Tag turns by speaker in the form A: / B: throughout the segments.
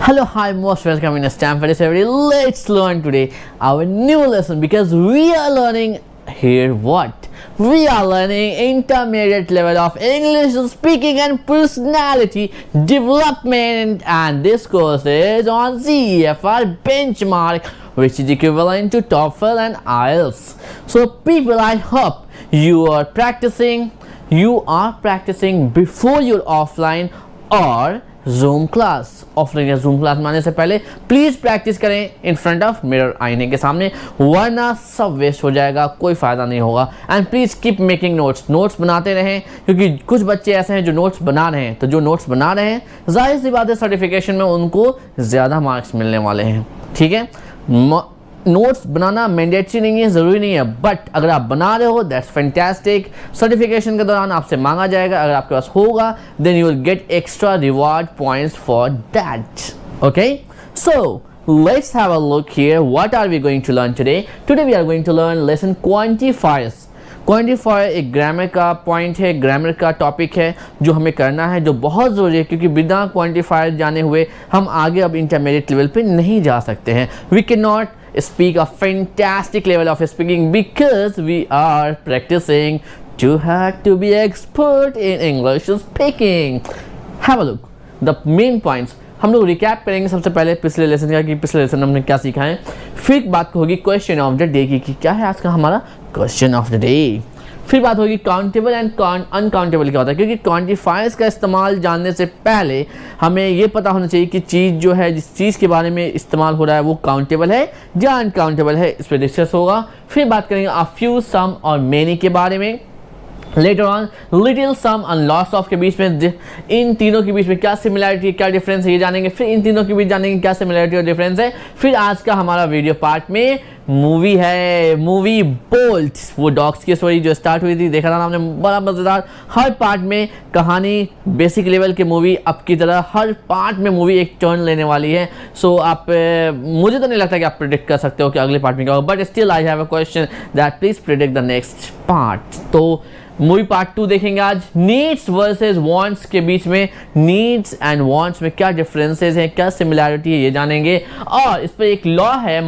A: Hello, hi, most welcome in Stanford. Everybody, let's learn today our new lesson because we are learning here what? We are learning intermediate level of English speaking and personality development, and this course is on CEFR benchmark, which is equivalent to TOEFL and IELTS. So people, I hope you are practicing before your offline or Zoom class. Offline या Zoom class में आने से पहले please practice करें in front of mirror, आईने के सामने, वरना सब वेस्ट हो जाएगा, कोई फायदा नहीं होगा. And please keep making notes बनाते रहें, क्योंकि कुछ बच्चे ऐसे हैं जो नोट्स बना रहे हैं, तो जो नोट्स बना रहे हैं जाहिर सी बात है सर्टिफिकेशन में उनको ज़्यादा मार्क्स मिलने वाले हैं. ठीक है, नोट्स बनाना मैंडेटरी नहीं है, ज़रूरी नहीं है, बट अगर आप बना रहे हो दैट्स फैंटास्टिक. सर्टिफिकेशन के दौरान आपसे मांगा जाएगा, अगर आपके पास होगा then you will get extra reward points for that. Okay, so let's have a look here. What are we going to learn today? Today we are going to learn lesson quantifiers. Quantifier एक grammar का point है, grammar का topic है जो हमें करना है, जो बहुत ज़रूरी है, क्योंकि बिना क्वांटिफायर जाने हुए हम आगे अब इंटरमीडिएट लेवल पे नहीं जा सकते हैं. We can not speak a fantastic level of speaking because we are practicing to have to be expert in English speaking. Have a look. The main points हम लोग रिकैप करेंगे सबसे पहले पिछले लेसन का, कि पिछले लेसन हमने क्या सीखा है. फिर बात होगी क्वेश्चन ऑफ द डे की, कि क्या है आज का हमारा क्वेश्चन ऑफ द डे. फिर बात होगी काउंटेबल एंड अनकाउंटेबल क्या होता है, क्योंकि क्वांटिफायर्स का इस्तेमाल जानने से पहले हमें ये पता होना चाहिए कि चीज़ जो है, जिस चीज़ के बारे में इस्तेमाल हो रहा है वो काउंटेबल है या अनकाउंटेबल है, इस पर डिस्कस होगा. फिर बात करेंगे अ फ्यू, सम और मेनी के बारे में. Later on little, some and lots of के बीच में, इन तीनों के बीच में क्या सिमिलरिटी क्या डिफरेंस है ये जानेंगे. फिर इन तीनों के बीच जानेंगे क्या सिमिलरिटी और डिफरेंस है. फिर आज का हमारा वीडियो पार्ट में मूवी है, मूवी बोल्ट, वो डॉग्स की स्टोरी जो स्टार्ट हुई थी, देखा था हमने, बड़ा मज़ेदार. हर पार्ट में कहानी बेसिक लेवल की मूवी अब की तरह हर पार्ट में मूवी एक टर्न लेने वाली है. सो आप मुझे तो नहीं लगता कि आप प्रिडिक्ट कर सकते हो कि अगले पार्ट में क्या होगा, but still I have a question that please predict the next part. तो मूवी पार्ट 2 देखेंगे आज. नीड्स वर्सेस वांट्स के बीच में, नीड्स एंड वांट्स में क्या डिफरेंसेस हैं, क्या सिमिलैरिटी है ये जानेंगे. और इस पर एक लॉ है,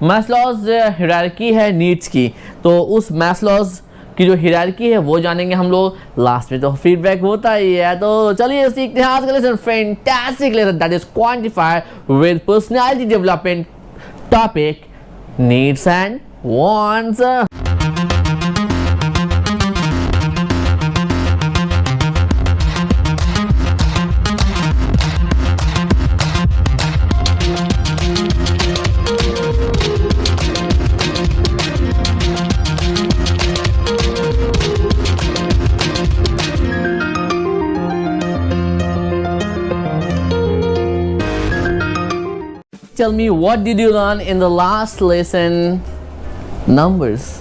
A: मैस्लोज हायरार्की है नीड्स की, तो उस मैस्लोज की जो हायरार्की है वो जानेंगे हम लोग. लास्ट में तो फीडबैक होता ही है. तो चलिए सीखते हैं आज का lesson, fantastic lesson that is quantifier with personality development topic, needs and wants. Tell me, what did you learn in the last lesson? Numbers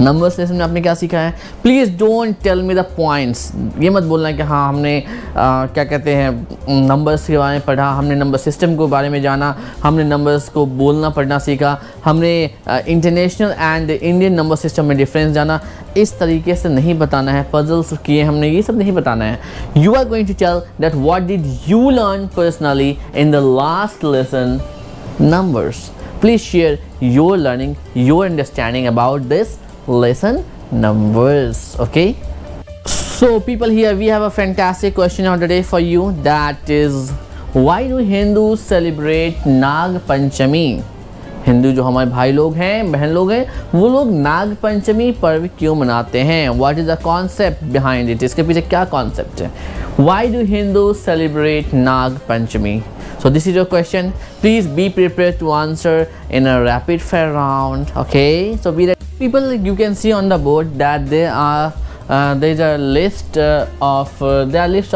A: lesson में आपने क्या सीखा है. Please don't tell me the points. ये मत बोलना कि हाँ हमने क्या कहते हैं नंबर्स के बारे में पढ़ा, हमने नंबर सिस्टम के बारे में जाना, हमने नंबर्स को बोलना पढ़ना सीखा, हमने international and Indian number system में डिफरेंस जाना. इस तरीके से नहीं बताना है. पजल्स किए हमने, ये सब नहीं बताना है. You are going to tell that what did you learn personally in the last lesson, numbers. Please share your learning, your understanding about this lesson, numbers. Okay, so people, here we have a fantastic question of the day for you, that is, why do Hindus celebrate Nag Panchami? Hindu जो हमारे भाई लोग हैं, बहन लोग हैं, वो लोग नाग पंचमी पर्व क्यों मनाते हैं. What is the concept behind it, इसके पीछे क्या कॉन्सेप्ट है. Why do Hindu celebrate Nag Panchami. So this is your question. Please be prepared to answer in a rapid fire round. Okay, so be ready. People, you can see on the board that there is a list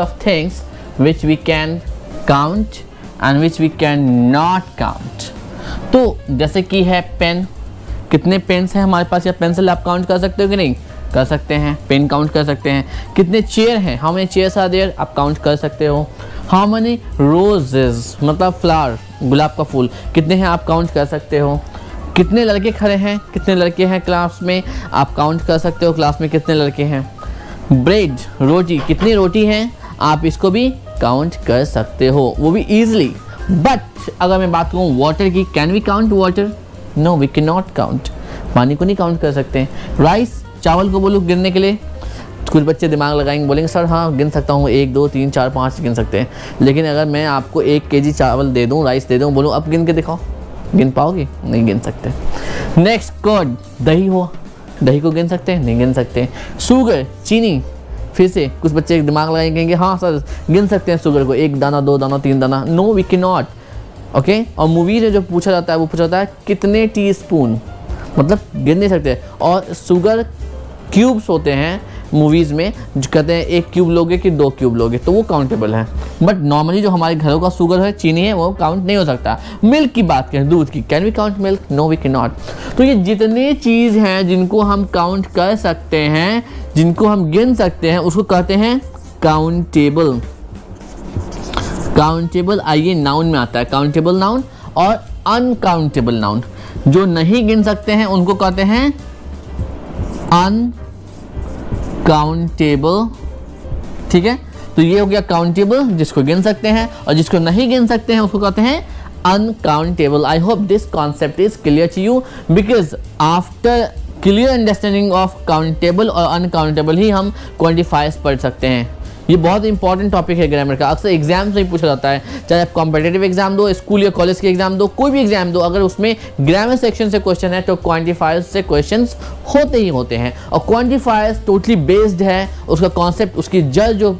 A: of things which we can count and which we cannot count. तो जैसे कि है pen, कितने pens हैं हमारे पास, या pencil आप count कर सकते हो कि नहीं, कर सकते हैं. पेन काउंट कर सकते हैं. कितने चेयर हैं, how many chairs are there, आप काउंट कर सकते हो. हाउ मेनी रोजेस, मतलब फ्लावर, गुलाब का फूल, कितने हैं आप काउंट कर सकते हो. कितने लड़के खड़े हैं, कितने लड़के हैं क्लास में, आप काउंट कर सकते हो क्लास में कितने लड़के हैं. ब्रेड, रोटी, कितनी रोटी हैं, आप इसको भी काउंट कर सकते हो, वो भी ईजिली। बट अगर मैं बात करूँ वाटर की, can we count water? No, we can not count. पानी को नहीं काउंट कर सकते। राइस, चावल को बोलो गिनने के लिए, कुछ बच्चे दिमाग लगाएंगे, बोलेंगे सर हाँ गिन सकता हूँ, 1 2 3 4 5 गिन सकते हैं। लेकिन अगर मैं आपको 1 kg चावल दे दूँ, राइस दे दूँ, बोलूँ अब गिन के दिखाओ, गिन पाओगे? नहीं गिन सकते। नेक्स्ट कर्ड, दही हुआ, दही को गिन सकते हैं? नहीं गिन सकते। शुगर, चीनी, फिर से कुछ बच्चे दिमाग लगाएंगे, हाँ सर गिन सकते हैं शुगर को, 1 दाना 2 दाना 3 दाना। No, we can not. Okay. और मूवीज में जो पूछा जाता है वो पूछा जाता है कितने टीस्पून, मतलब गिन नहीं सकते। और शुगर क्यूब्स होते हैं मूवीज़ में, जो कहते हैं 1 क्यूब लोगे कि 2 क्यूब लोगे, तो वो काउंटेबल है। बट नॉर्मली जो हमारे घरों का शुगर है, चीनी है, वो काउंट नहीं हो सकता। मिल्क की बात करें, दूध की, can we count milk? No, we can not. तो ये जितने चीज़ हैं जिनको हम काउंट कर सकते हैं, जिनको हम गिन सकते हैं, उसको कहते हैं काउंटेबल। काउंटेबल आइए नाउन में आता है, काउंटेबल नाउन और अनकाउंटेबल नाउन। जो नहीं गिन सकते हैं उनको कहते हैं अनकाउंटेबल। ठीक है, तो ये हो गया काउंटेबल, जिसको गिन सकते हैं, और जिसको नहीं गिन सकते हैं उसको कहते हैं uncountable. I hope this concept is clear to you, because after clear understanding of countable और अनकाउंटेबल ही हम क्वांटिफायर्स पढ़ सकते हैं। ये बहुत इंपॉर्टेंट टॉपिक है ग्रामर का, अक्सर एग्जाम से ही पूछा जाता है, चाहे आप कॉम्पिटिटिव एग्जाम दो, स्कूल या कॉलेज के एग्जाम दो, कोई भी एग्जाम दो, अगर उसमें ग्रामर सेक्शन से क्वेश्चन है तो क्वांटिफायर्स से क्वेश्चंस होते ही होते हैं। और क्वांटिफायर्स टोटली बेस्ड है, उसका कॉन्सेप्ट, उसकी जड़ जो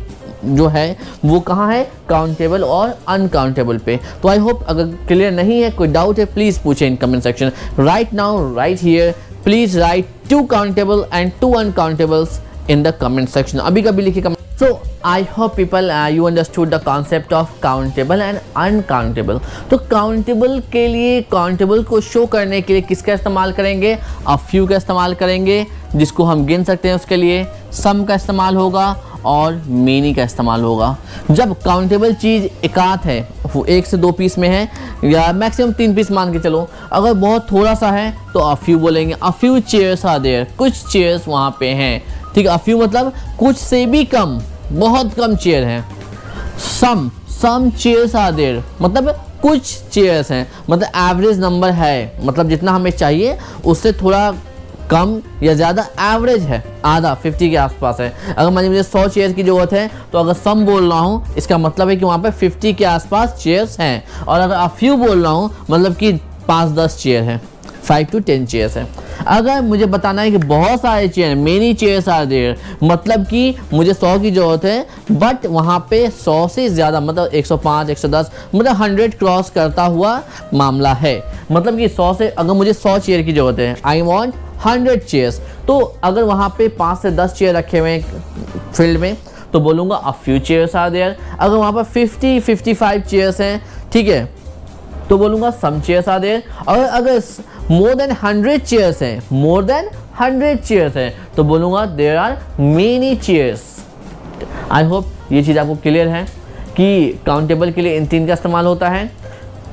A: है वो कहाँ है? काउंटेबल और अनकाउंटेबल पे। तो आई होप अगर क्लियर नहीं है, कोई डाउट है, प्लीज़ पूछे in comment section. Right now, right here, please write 2 countable and 2 uncountables in the comment section। अभी कभी लिखिए comment। So I hope people you understood the concept of countable and uncountable। तो countable के लिए, countable को show करने के लिए किसका इस्तेमाल करेंगे? a few का इस्तेमाल करेंगे, जिसको हम गिन सकते हैं उसके लिए some का इस्तेमाल होगा, और many का इस्तेमाल होगा। जब काउंटेबल चीज़ एकाध है, वो 1 से 2 पीस में है, या मैक्सिमम 3 पीस मान के चलो, अगर बहुत थोड़ा सा है तो a few बोलेंगे। a few chairs are there, कुछ चेयर्स वहाँ पे हैं। ठीक है, a few मतलब कुछ से भी कम, बहुत कम चेयर हैं। some chairs are there मतलब कुछ चेयर्स हैं, मतलब एवरेज नंबर है, मतलब जितना हमें चाहिए उससे थोड़ा कम या ज़्यादा एवरेज है, आधा 50 के आसपास है। अगर मान लीजिए मुझे 100 चेयर की ज़रूरत है, तो अगर सम बोल रहा हूँ इसका मतलब है कि वहाँ पे 50 के आसपास चेयर्स हैं। और अगर a few बोल रहा हूँ मतलब कि 5-10 चेयर हैं, 5 to 10 चेयर्स हैं। अगर मुझे बताना है कि बहुत सारे chair, many chairs are there, मतलब कि मुझे 100 की ज़रूरत है, बट वहाँ पे 100 से ज़्यादा, मतलब 105 110, मतलब 100 क्रॉस करता हुआ मामला है। मतलब कि 100 से, अगर मुझे 100 चेयर की ज़रूरत है, आई वॉन्ट 100 चेयर्स, तो अगर वहाँ पे 5 से 10 चेयर रखे हुए हैं फील्ड में, तो बोलूँगा a few chairs are there। अगर वहाँ पर 50-55 चेयर्स हैं, ठीक है, तो बोलूँगा some chairs are there। और अगर more than 100 चेयर्स हैं, more than 100 चेयर्स हैं, तो बोलूँगा there are many chairs। I hope ये चीज़ आपको क्लियर है कि काउंटेबल के लिए इन 3 का इस्तेमाल होता है।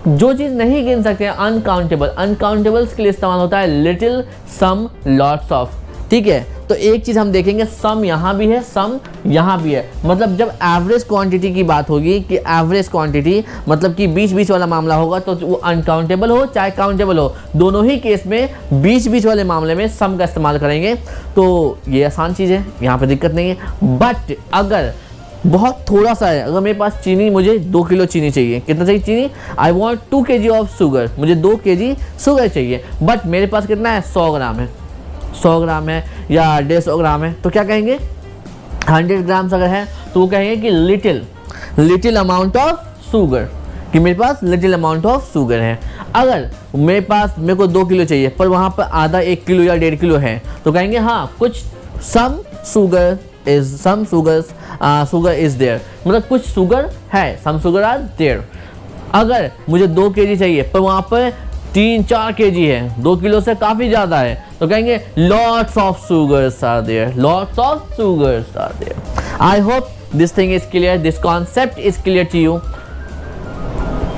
A: जो चीज़ नहीं गिन सकते हैं, अनकाउंटेबल, अनकाउंटेबल्स के लिए इस्तेमाल होता है लिटिल, सम, लॉट्स ऑफ। ठीक है, तो एक चीज़ हम देखेंगे, सम यहाँ भी है, सम यहाँ भी है। मतलब जब एवरेज क्वांटिटी की बात होगी, कि एवरेज क्वांटिटी मतलब कि बीच वाला मामला होगा, तो वो अनकाउंटेबल हो चाहे काउंटेबल हो, दोनों ही केस में बीच वाले मामले में सम का इस्तेमाल करेंगे। तो ये आसान चीज़ है, यहाँ पर दिक्कत नहीं है। बट अगर बहुत थोड़ा सा है, अगर मेरे पास चीनी, मुझे 2 किलो चीनी चाहिए, कितना चाहिए चीनी? I want 2 kg of sugar, मुझे 2 kg शुगर चाहिए, बट मेरे पास कितना है? 100 ग्राम है, 100 ग्राम है या 150 ग्राम है, तो क्या कहेंगे? 100 ग्राम्स अगर है तो वो कहेंगे कि लिटिल अमाउंट ऑफ शुगर, कि मेरे पास लिटिल अमाउंट ऑफ शुगर है। अगर मेरे को 2 किलो चाहिए, पर वहाँ पर आधा 1 किलो या 1.5 किलो है, तो कहेंगे हाँ कुछ सम शुगर इज देयर, मतलब कुछ शुगर है, सम शुगर आर देयर। अगर मुझे 2 kg चाहिए, पर वहाँ पर 3-4 kg है, 2 किलो से काफ़ी ज़्यादा है, तो कहेंगे lots of sugars are there, lots of sugars are there. I hope this thing is clear, this concept is clear to you.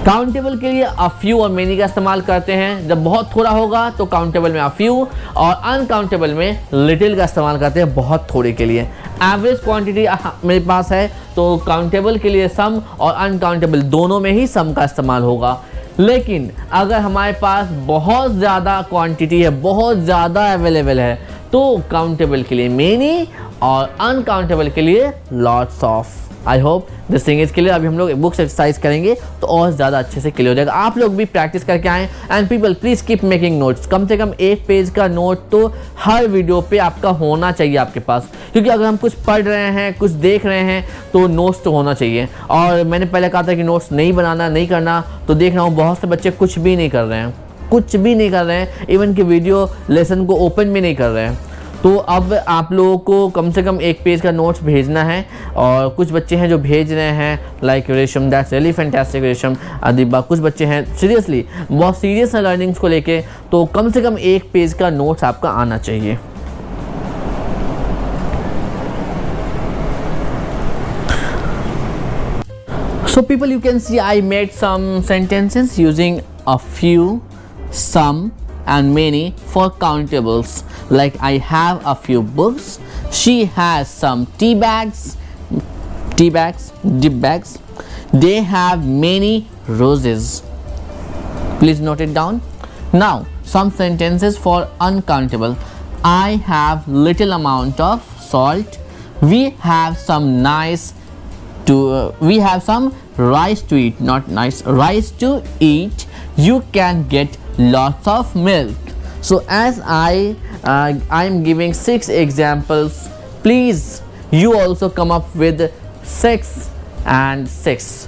A: Countable के लिए a few और many का इस्तेमाल करते हैं, जब बहुत थोड़ा होगा तो काउंटेबल में a few, और अनकाउंटेबल में लिटिल का इस्तेमाल करते हैं बहुत थोड़े के लिए। एवरेज क्वांटिटी मेरे पास है तो काउंटेबल के लिए सम और अनकाउंटेबल दोनों में ही सम का इस्तेमाल होगा। लेकिन अगर हमारे पास बहुत ज़्यादा क्वांटिटी है, बहुत ज़्यादा अवेलेबल है, तो काउंटेबल के लिए मेनी और अनकाउंटेबल के लिए lots of. I hope this thing is clear. अभी हम लोग बुक्स एक्सरसाइज करेंगे तो और ज़्यादा अच्छे से क्लियर हो जाएगा। आप लोग भी प्रैक्टिस करके आएँ and people please keep making notes. कम से कम 1 पेज का नोट तो हर वीडियो पे आपका होना चाहिए आपके पास, क्योंकि अगर हम कुछ पढ़ रहे हैं, कुछ देख रहे हैं तो नोट्स तो होना चाहिए। और मैंने पहले कहा था कि नोट्स नहीं बनाना, नहीं करना, तो देख रहा हूँ बहुत से बच्चे कुछ भी नहीं कर रहे हैं, कुछ भी नहीं कर रहे हैं, इवन कि वीडियो लेसन को ओपन भी नहीं कर रहे हैं। तो अब आप लोगों को कम से कम 1 पेज का नोट्स भेजना है। और कुछ बच्चे हैं जो भेज रहे हैं, लाइक रेशम, दैट्स रियली फैंटास्टिक रेशम, अदिबा, कुछ बच्चे हैं सीरियसली बहुत सीरियस है लर्निंग्स को लेके, तो कम से कम 1 पेज का नोट्स आपका आना चाहिए। So people, you can see I made some sentences using a few, some and many for countables. Like I have a few books, she has some tea bags, dip bags, they have many roses. Please note it down. Now some sentences for uncountable. I have little amount of salt, we have some we have some rice to eat, not nice, rice to eat, you can get lots of milk. So as I'm giving 6 examples, please you also come up with 6 and 6,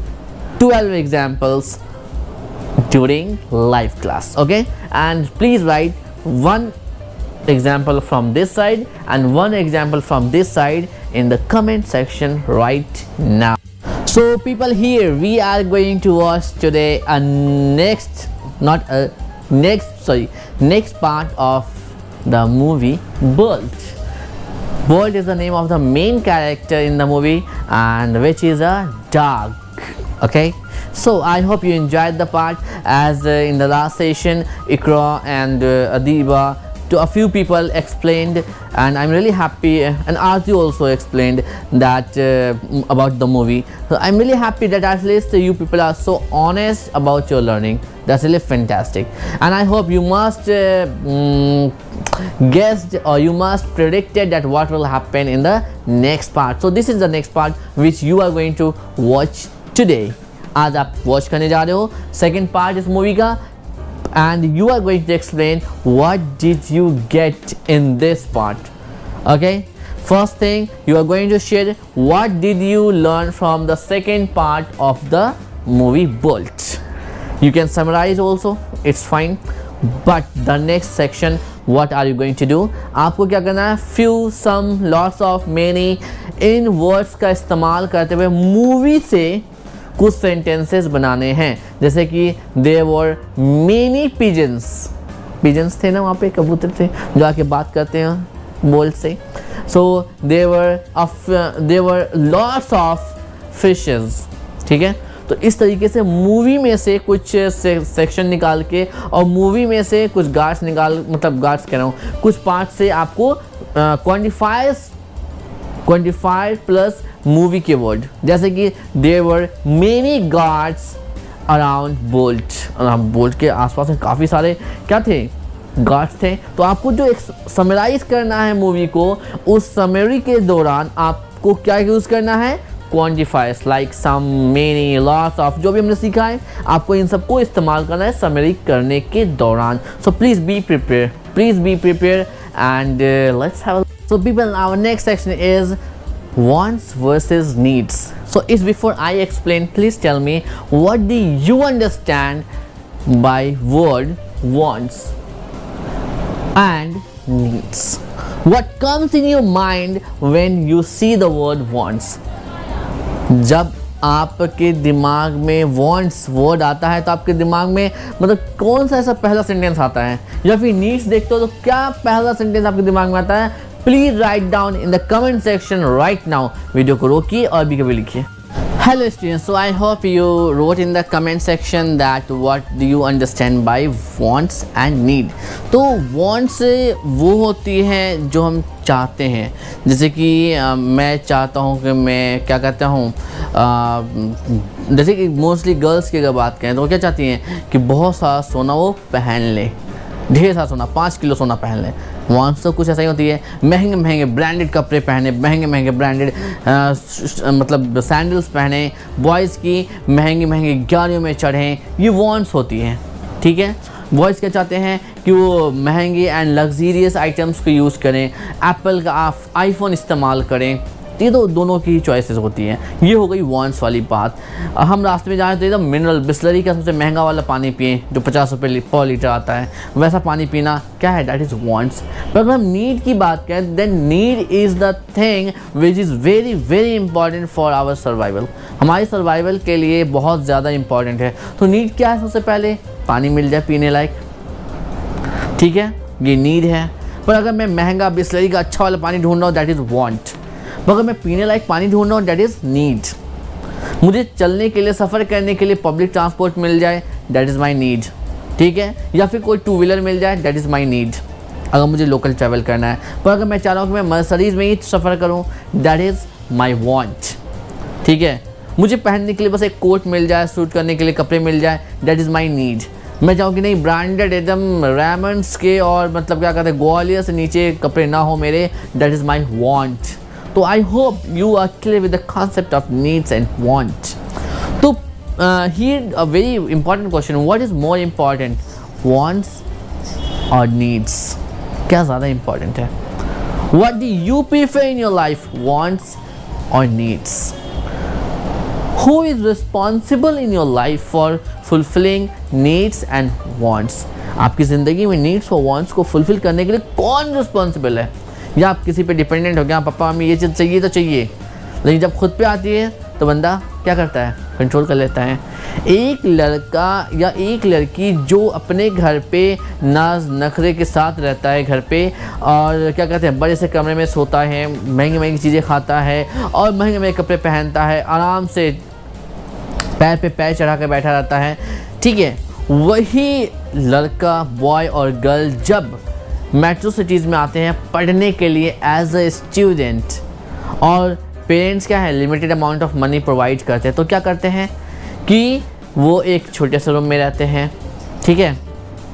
A: 12 examples during live class, okay? And please write one example from this side and one example from this side in the comment section right now. So people, here we are going to watch today a next part of the movie Bolt. Bolt is the name of the main character in the movie, and which is a dog. Okay, so I hope you enjoyed the part, as in the last session Ikra and Adiba to a few people explained, and I'm really happy, and Arti also explained that about the movie. So I'm really happy that at least you people are so honest about your learning. That's really fantastic, and I hope you must guessed or you must predicted that what will happen in the next part. So this is the next part which you are going to watch today. आज आप watch करने जा रहे हो second part इस movie का, and you are going to explain what did you get in this part. Okay, first thing you are going to share what did you learn from the second part of the movie Bolt. You can summarize also, it's fine, but the next section what are you going to do? आपको क्या करना है, few, some, lots of, many, in words का इस्तेमाल करते हुए movie से कुछ सेंटेंसेस बनाने हैं। जैसे कि there were many pigeons थे ना वहाँ पे, कबूतर थे जो आके बात करते हैं बोल्ट से। so there were lots of fishes, ठीक है। तो इस तरीके से मूवी में से कुछ सेक्शन निकाल के और मूवी में से कुछ गार्ड्स गार्ड्स कह रहा हूँ, कुछ पार्ट से आपको क्वांटिफायर प्लस मूवी के वर्ड, जैसे कि there were many guards around bolt, bolt के आसपास में काफ़ी सारे क्या थे, गार्ड्स थे। तो आपको जो एक समराइज करना है मूवी को, उस समरी के दौरान आपको क्या यूज़ करना है, quantifiers like some, many, lots of, जो भी हमने सीखा है आपको इन सबको इस्तेमाल करना है समरी करने के दौरान। So please be prepare and let's have. So people, our next section is wants versus needs. So is before I explain, please tell me what do you understand by word wants and needs. What comes in your mind when you see the word wants? जब आपके दिमाग में wants word आता है तो आपके दिमाग में मतलब कौन सा ऐसा पहला सेंटेंस आता है, या फिर नीड्स देखते हो तो क्या पहला सेंटेंस आपके दिमाग में आता है? Please write down in the comment section right now. Video को रोकिए और भी कभी लिखिए। Hello students, so I hope you wrote in the comment section that what do you understand by wants and need. तो wants वो होती हैं जो हम चाहते हैं, जैसे कि मैं चाहता हूँ कि मैं क्या कहता हूँ, जैसे कि मोस्टली गर्ल्स की अगर बात करें तो वो क्या चाहती हैं कि बहुत सारा सोना वो पहन ले, ढेर सारा सोना, 5 किलो सोना पहन लें। वांट्स तो कुछ ऐसा ही होती है, महंगे महंगे ब्रांडेड कपड़े पहने, महंगे महंगे ब्रांडेड मतलब सैंडल्स पहने, बॉयज़ की महंगी महंगी गाड़ियों में चढ़ें, ये वांट्स होती हैं। ठीक है, बॉयज़ क्या चाहते हैं कि वो महंगे एंड लग्जीरियस आइटम्स को यूज़ करें, एप्पल का आईफोन इस्तेमाल करें। ये तो दोनों की चॉइसेस होती हैं। ये हो गई वांट्स वाली बात। हम रास्ते में जा रहे हैं तो एकदम मिनरल बिस्लरी का सबसे महंगा वाला पानी पिएं जो 50 रुपये पर लीटर आता है, वैसा पानी पीना क्या है, दैट इज़ वांट्स। पर अगर हम नीड की बात करें, then need is the thing which is very very important for our survival. हमारे सर्वाइवल के लिए बहुत ज़्यादा इंपॉर्टेंट है। तो नीड क्या है? सबसे पहले पानी मिल जाए पीने लायक, ठीक है, ये नीड है। पर अगर मैं महंगा बिस्लरी का अच्छा वाला पानी ढूंढ रहा हूँ, दैट इज़ वांट। मगर मैं पीने लायक पानी ढूंढ रहा हूँ, दैट इज़ नीड। मुझे चलने के लिए, सफ़र करने के लिए पब्लिक ट्रांसपोर्ट मिल जाए, दैट इज़ माई नीड। ठीक है, या फिर कोई 2 व्हीलर मिल जाए, दैट इज़ माई नीड, अगर मुझे लोकल ट्रैवल करना है। पर अगर मैं चाह रहा हूँ कि मैं मर्सिडीज़ में ही सफ़र करूँ, दैट इज़ माई वांट। ठीक है, मुझे पहनने के लिए बस एक कोट मिल जाए, सूट करने के लिए कपड़े मिल जाए, दैट इज़ माई नीड। मैं चाहूँ कि नहीं ब्रांडेड एकदम रेमंड्स के और मतलब क्या कहते हैं ग्वालियर से नीचे कपड़े ना हो मेरे, दैट इज़ माई वांट। तो I hope you are clear with the concept of needs and want. तो here a very important question, what is more important, wants और नीड्स? क्या ज़्यादा इम्पॉर्टेंट है? What do you prefer in your life, wants और needs? Who is responsible in your life for fulfilling needs and wants? आपकी ज़िंदगी में needs और wants को फुलफिल करने के लिए कौन रिस्पॉन्सिबल है? या आप किसी पे डिपेंडेंट हो गया, पापा मम्मी ये चीज़ चाहिए तो चाहिए, लेकिन जब खुद पे आती है तो बंदा क्या करता है, कंट्रोल कर लेता है। एक लड़का या एक लड़की जो अपने घर पे नाज नखरे के साथ रहता है घर पे, और क्या कहते हैं बड़े से कमरे में सोता है, महंगी महंगी चीज़ें खाता है और महंगे महंगे कपड़े पहनता है, आराम से पैर पे पैर चढ़ा कर बैठा रहता है, ठीक है, वही लड़का, बॉय और गर्ल जब मेट्रो सिटीज़ में आते हैं पढ़ने के लिए एज अ स्टूडेंट, और पेरेंट्स क्या है limited amount of money provide करते हैं, तो क्या करते हैं कि वो एक छोटे से रूम में रहते हैं, ठीक है,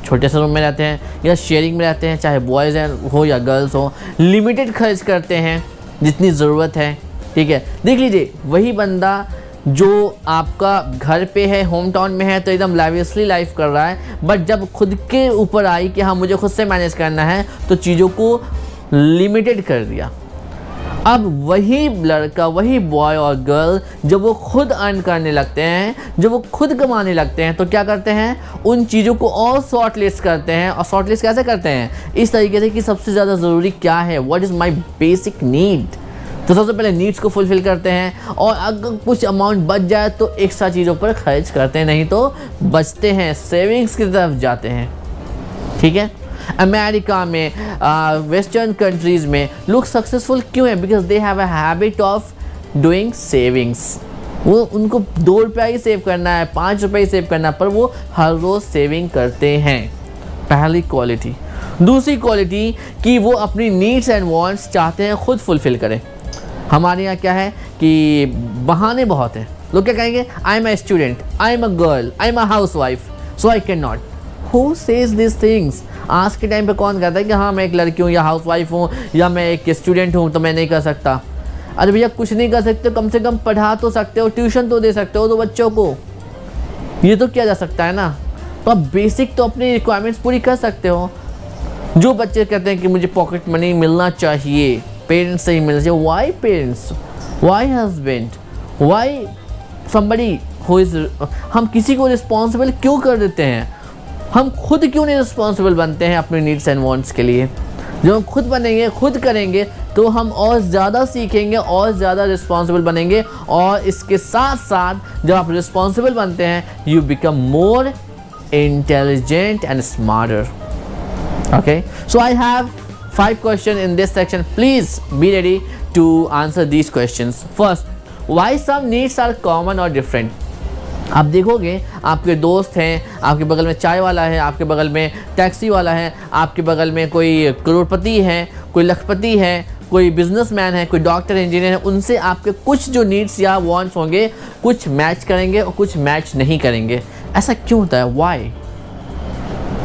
A: छोटे से रूम में रहते हैं या शेयरिंग में रहते हैं, चाहे बॉयज़ हो या गर्ल्स हो, लिमिटेड खर्च करते हैं जितनी ज़रूरत है। ठीक है, देख लीजिए वही बंदा जो आपका घर पे है, होम टाउन में है, तो एकदम लैवियसली लाइफ कर रहा है, बट जब खुद के ऊपर आई कि हाँ मुझे खुद से मैनेज करना है, तो चीज़ों को लिमिटेड कर दिया। अब वही लड़का, वही बॉय और गर्ल जब वो खुद अर्न करने लगते हैं, जब वो खुद कमाने लगते हैं, तो क्या करते हैं, उन चीज़ों को और शॉर्ट लिस्ट करते हैं। और शॉर्ट लिस्ट कैसे करते हैं? इस तरीके से कि सबसे ज़्यादा ज़रूरी क्या है, what is my basic need. तो सबसे पहले नीड्स को फुलफिल करते हैं, और अगर कुछ अमाउंट बच जाए तो एक्स्ट्रा चीज़ों पर खर्च करते हैं, नहीं तो बचते हैं, सेविंग्स की तरफ जाते हैं। ठीक है, अमेरिका में, वेस्टर्न कंट्रीज़ में लोग सक्सेसफुल क्यों हैं? Because they have a habit of doing savings. वो उनको 2 रुपया ही सेव करना है, 5 रुपये ही सेव करना है, पर वो हर रोज़ सेविंग करते हैं। पहली क्वालिटी। दूसरी क्वालिटी कि वो अपनी नीड्स एंड वांट्स चाहते हैं खुद फुलफिल करें। हमारे यहाँ क्या है कि बहाने बहुत हैं। लोग क्या कहेंगे, I am a student, I am a girl, I am a house wife, so I can not. Who says this things? आज के टाइम पे कौन कहता है कि हाँ मैं एक लड़की हूँ या हाउस वाइफ हूँ या मैं एक स्टूडेंट हूँ तो मैं नहीं कर सकता? अरे भैया कुछ नहीं कर सकते, कम से कम पढ़ा तो सकते हो, ट्यूशन तो दे सकते हो तो बच्चों को, ये तो किया जा सकता है ना। तो आप बेसिक तो अपनी रिक्वायरमेंट्स पूरी कर सकते हो। जो बच्चे कहते हैं कि मुझे पॉकेट मनी मिलना चाहिए, पेरेंट्स से ही मिलना चाहिए, why parents, why husband, why somebody who is, हम किसी को रिस्पॉन्सिबल क्यों कर देते हैं? हम खुद क्यों नहीं रिस्पॉन्सिबल बनते हैं अपने नीड्स एंड वांट्स के लिए? जब हम खुद बनेंगे, खुद करेंगे, तो हम और ज़्यादा सीखेंगे और ज़्यादा रिस्पॉन्सिबल बनेंगे। और इसके साथ साथ जब आप रिस्पॉन्सिबल बनते हैं, you become more intelligent and smarter. Okay, so I have 5 questions in this section. Please be ready to answer these questions. First, why some needs are common और डिफरेंट। आप देखोगे आपके दोस्त हैं, आपके बगल में चाय वाला है, आपके बगल में टैक्सी वाला है, आपके बगल में कोई करोड़पति है, कोई लखपति है, कोई बिजनेसमैन है, कोई डॉक्टर इंजीनियर है, उनसे आपके कुछ जो नीड्स या वांट्स होंगे कुछ मैच करेंगे और कुछ मैच नहीं करेंगे। ऐसा क्यों होता है? वाई?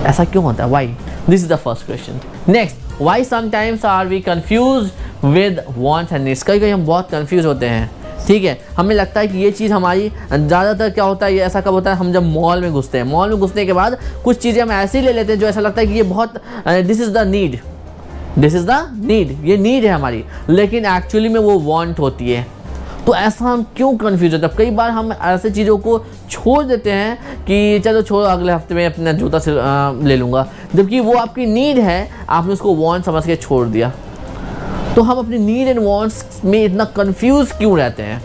A: ऐसा क्यों होता है? Why? This is the first question. Next, why sometimes are we confuse with wants and needs. कभी कभी हम बहुत कंफ्यूज होते हैं, ठीक है, हमें लगता है कि ये चीज़ हमारी, ज़्यादातर क्या होता है, ये ऐसा कब होता है, हम जब मॉल में घुसते हैं, मॉल में घुसने के बाद कुछ चीज़ें हम ऐसे ही ले लेते हैं जो ऐसा लगता है कि ये बहुत, this is the need, this is the need, ये नीड है हमारी, लेकिन एक्चुअली में वो वांट होती है। तो ऐसा हम क्यों कंफ्यूज होते हैं? कई बार हम ऐसे चीज़ों को छोड़ देते हैं कि चलो छोड़ो, अगले हफ्ते में अपना जूता ले लूँगा, जबकि वो आपकी नीड है, आपने उसको वांट समझ के छोड़ दिया। तो हम अपनी नीड एंड वांट्स में इतना कंफ्यूज क्यों रहते हैं?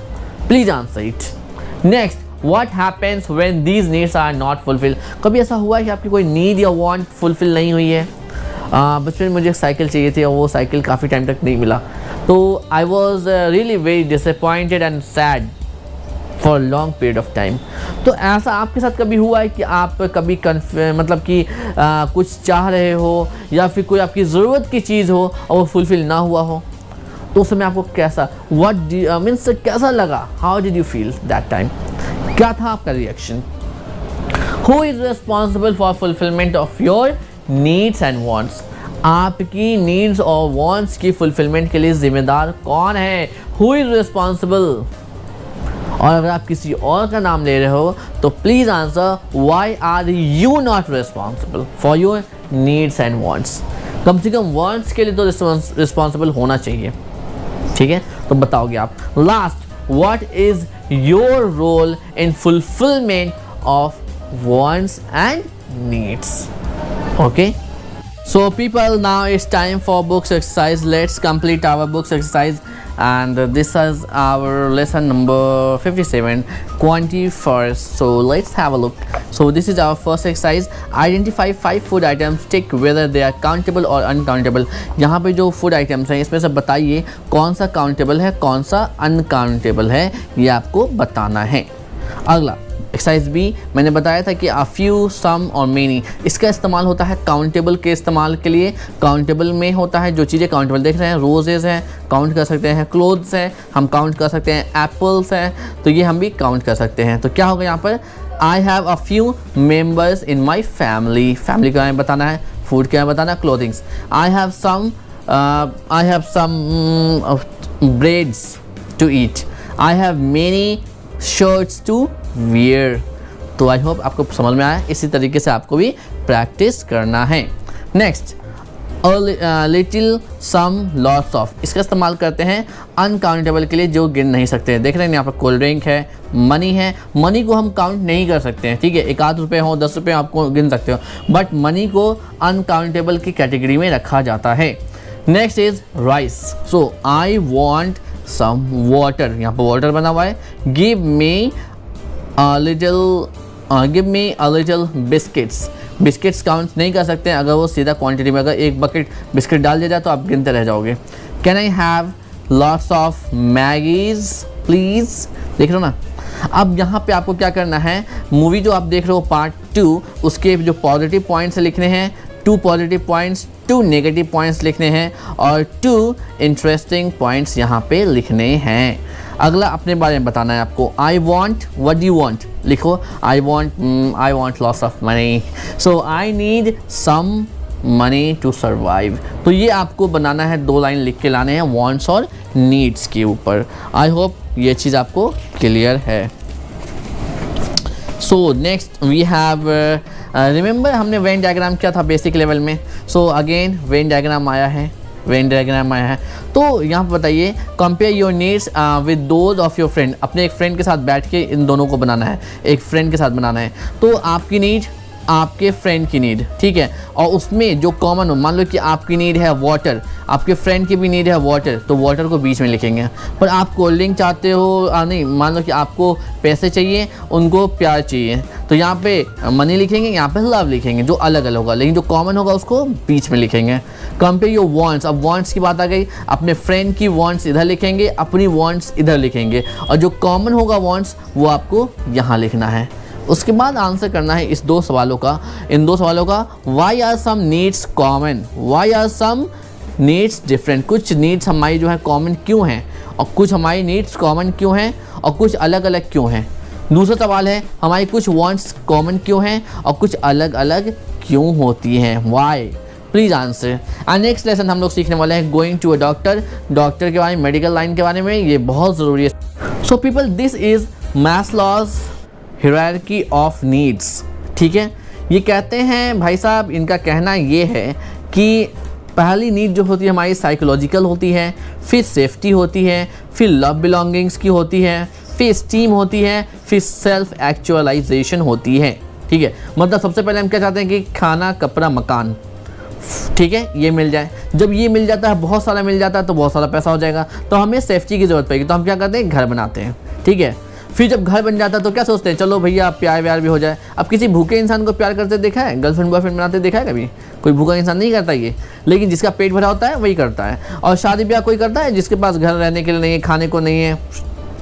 A: Please answer it. Next, what happens when these needs are not fulfil. कभी ऐसा हुआ है कि आपकी कोई नीड या वांट फुलफिल नहीं हुई है? बचपन में मुझे एक साइकिल चाहिए थी और वो साइकिल काफ़ी टाइम तक नहीं मिला, तो I was really very disappointed and sad for long period of time. तो ऐसा आपके साथ कभी हुआ है कि आप कभी मतलब कि कुछ चाह रहे हो या फिर कोई आपकी ज़रूरत की चीज़ हो और वो फुलफिल ना हुआ हो? तो उस समय आपको कैसा, व्हाट मीन्स कैसा लगा? How did you feel that time? क्या था आपका reaction? Who is responsible for fulfilment of your needs and wants? आपकी नीड्स और वांट्स की फुलफिलमेंट के लिए जिम्मेदार कौन है? Who is responsible? और अगर आप किसी और का नाम ले रहे हो तो please answer, why are you not responsible for your needs and wants? कम से कम वांट्स के लिए तो रिस्पॉन्सिबल होना चाहिए, ठीक है? तो बताओगे आप। Last, what is your role in fulfilment of wants and needs? Okay, so people, now it's time for books exercise. Let's complete our books exercise, and this is our lesson number 57, quantity first. So let's have a look. So this is our first exercise. Identify 5 food items, tick whether they are countable or uncountable. यहाँ पे जो food items हैं इसमें से बताइए कौन सा countable है, कौन सा uncountable है, ये आपको बताना है। अगला एक्सरसाइज बी, मैंने बताया था कि अ फ्यू, सम और मेनी, इसका इस्तेमाल होता है काउंटेबल के इस्तेमाल के लिए। काउंटेबल में होता है जो चीज़ें काउंटेबल, देख रहे हैं रोजेज़ हैं, काउंट कर सकते हैं, क्लोथ्स हैं, हम काउंट कर सकते हैं, एप्पल्स हैं, तो ये हम भी काउंट कर सकते हैं। तो क्या होगा यहाँ पर? I have a few members in my family, family का बताना है, फूड क्या बताना है, clothings. I have some breads to eat, I have many shirts to wear. तो आई होप आपको समझ में आया। इसी तरीके से आपको भी प्रैक्टिस करना है। Next, little, some, lots of, इसका इस्तेमाल करते हैं अनकाउंटेबल के लिए जो गिन नहीं सकते हैं। देख रहे हैं यहाँ पर कोल्ड ड्रिंक है, मनी है, मनी को हम काउंट नहीं कर सकते हैं, ठीक है, 1-8 रुपये हो, 10 रुपये आपको गिन सकते हो, बट मनी को अनकाउंटेबल की कैटेगरी में रखा जाता है। Next is rice. So I want some water, यहाँ पर वाटर बना हुआ है। Give me a little biscuits, biscuits count नहीं कर सकते हैं अगर वो सीधा क्वांटिटी में, अगर एक बकेट बिस्किट डाल दिया जाए तो आप गिनते रह जाओगे। Can I have lots of Maggie's please? देख रहे हो ना। अब यहाँ पे आपको क्या करना है, मूवी जो आप देख रहे हो पार्ट 2, उसके जो पॉजिटिव पॉइंट्स लिखने हैं, 2 पॉजिटिव पॉइंट्स, 2 नेगेटिव पॉइंट्स लिखने हैं और 2 इंटरेस्टिंग पॉइंट्स यहाँ पे लिखने हैं। अगला अपने बारे में बताना है आपको। I want, what do you want? लिखो I want lots of money, so I need some money to survive. तो ये आपको बनाना है, 2 लाइन लिख के लाने हैं वॉन्ट्स और नीड्स के ऊपर। आई होप ये चीज़ आपको क्लियर है। So next we have, remember हमने वेन डायग्राम किया था बेसिक लेवल में। सो अगेन वेन डायग्राम आया है, तो यहाँ पर बताइए, compare your needs with those of your friend. अपने एक फ्रेंड के साथ बैठ के इन दोनों को बनाना है, एक फ्रेंड के साथ बनाना है। तो आपकी नीड, आपके फ्रेंड की नीड, ठीक है, और उसमें जो कॉमन हो, मान लो कि आपकी नीड है वाटर, आपके फ्रेंड की भी नीड है वाटर, तो वाटर को बीच में लिखेंगे। पर आप कोल्ड ड्रिंक चाहते हो, नहीं, मान लो कि आपको पैसे चाहिए, उनको प्यार चाहिए, तो यहाँ पे मनी लिखेंगे, यहाँ पे लव लिखेंगे, जो अलग अलग होगा, लेकिन जो कॉमन होगा उसको बीच में लिखेंगे। कंपेयर योर वांट्स, अब वांट्स की बात आ गई, अपने फ्रेंड की वांट्स इधर लिखेंगे, अपनी वांट्स इधर लिखेंगे, और जो कॉमन होगा वांट्स वो आपको यहाँ लिखना है। उसके बाद आंसर करना है इस दो सवालों का, इन दो सवालों का। Why are some needs common, why are some needs different, कुछ नीड्स हमारी जो है कॉमन क्यों हैं, और कुछ हमारी नीड्स कॉमन क्यों हैं और कुछ अलग अलग क्यों हैं। दूसरा सवाल है हमारी कुछ वांट्स कॉमन क्यों हैं और कुछ अलग अलग क्यों होती हैं, why. Please answer. And next lesson हम लोग सीखने वाले हैं going to a doctor, doctor के बारे में, मेडिकल लाइन के बारे में, ये बहुत ज़रूरी है। So people, this is Maslow's hierarchy of needs, ठीक है। ये कहते हैं भाई साहब, इनका कहना ये है कि पहली नीड जो होती है हमारी साइकोलॉजिकल होती है, फिर सेफ्टी होती है, फिर लव बिलोंगिंग्स की होती है, फिर स्टीम होती है, फिर सेल्फ एक्चुअलाइजेशन होती है, ठीक है। मतलब सबसे पहले हम क्या चाहते हैं कि खाना, कपड़ा, मकान, ठीक है, ये मिल जाए। जब ये मिल जाता है, बहुत सारा मिल जाता है, तो बहुत सारा पैसा हो जाएगा, तो हमें सेफ्टी की ज़रूरत पड़ेगी, तो हम क्या करते हैं, घर बनाते हैं, ठीक है। फिर जब घर बन जाता है तो क्या सोचते हैं, चलो भैया प्यार व्यार भी हो जाए। अब किसी भूखे इंसान को प्यार करते देखा है, गर्लफ्रेंड बॉयफ्रेंड बनाते देखा है कभी? कोई भूखा इंसान नहीं करता ये, लेकिन जिसका पेट भरा होता है वही करता है। और शादी ब्याह कोई करता है जिसके पास घर रहने के लिए नहीं है, खाने को नहीं है,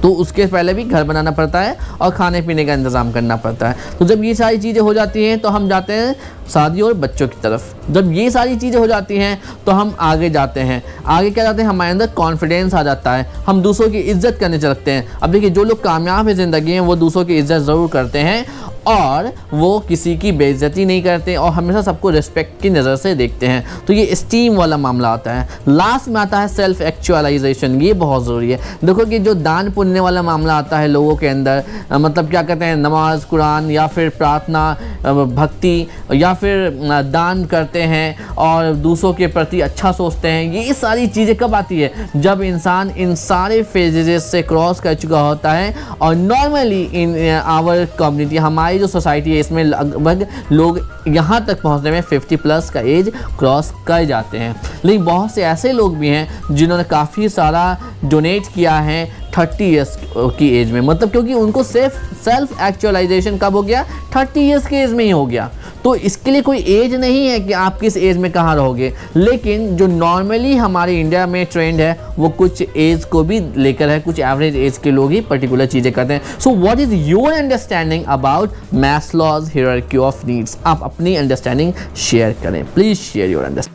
A: तो उसके पहले भी घर बनाना पड़ता है और खाने पीने का इंतज़ाम करना पड़ता है। तो जब ये सारी चीज़ें हो जाती हैं तो हम जाते हैं शादी और बच्चों की तरफ। जब ये सारी चीज़ें हो जाती हैं तो हम आगे जाते हैं। आगे क्या जाते हैं, हमारे अंदर कॉन्फिडेंस आ जाता है, हम दूसरों की इज्जत करने लगते हैं। अब देखिए, जो लोग कामयाब है ज़िंदगी में वो दूसरों की इज्जत ज़रूर करते हैं और वो किसी की बेइज्जती नहीं करते और हमेशा सबको रिस्पेक्ट की नज़र से देखते हैं। तो ये स्टीम वाला मामला आता है। लास्ट में आता है सेल्फ एक्चुअलाइजेशन, ये बहुत ज़रूरी है। देखो कि जो दान पुण्य वाला मामला आता है लोगों के अंदर, मतलब क्या कहते हैं, नमाज, कुरान या फिर प्रार्थना, भक्ति, या फिर दान करते हैं और दूसरों के प्रति अच्छा सोचते हैं, ये सारी चीज़ें कब आती है, जब इंसान इन सारे फेजेस से क्रॉस कर चुका होता है। और नॉर्मली इन आवर कम्युनिटी, हमारी जो सोसाइटी है, इसमें लगभग लोग यहाँ तक पहुँचने में 50+ का एज क्रॉस कर जाते हैं। लेकिन बहुत से ऐसे लोग भी हैं जिन्होंने काफ़ी सारा डोनेट किया है 30 ईयर्स की एज में, मतलब क्योंकि उनको सेल्फ एक्चुअलाइजेशन कब हो गया, 30 ईयर्स के एज में ही हो गया। तो इसके लिए कोई एज नहीं है कि आप किस एज में कहाँ रहोगे, लेकिन जो नॉर्मली हमारे इंडिया में ट्रेंड है वो कुछ एज को भी लेकर है, कुछ एवरेज एज के लोग ही पर्टिकुलर चीज़ें करते हैं। So what is your understanding about Maslow's hierarchy of needs? आप अपनी अंडरस्टैंडिंग शेयर करें, प्लीज़ शेयर योर अंडरस्टैंडिंग।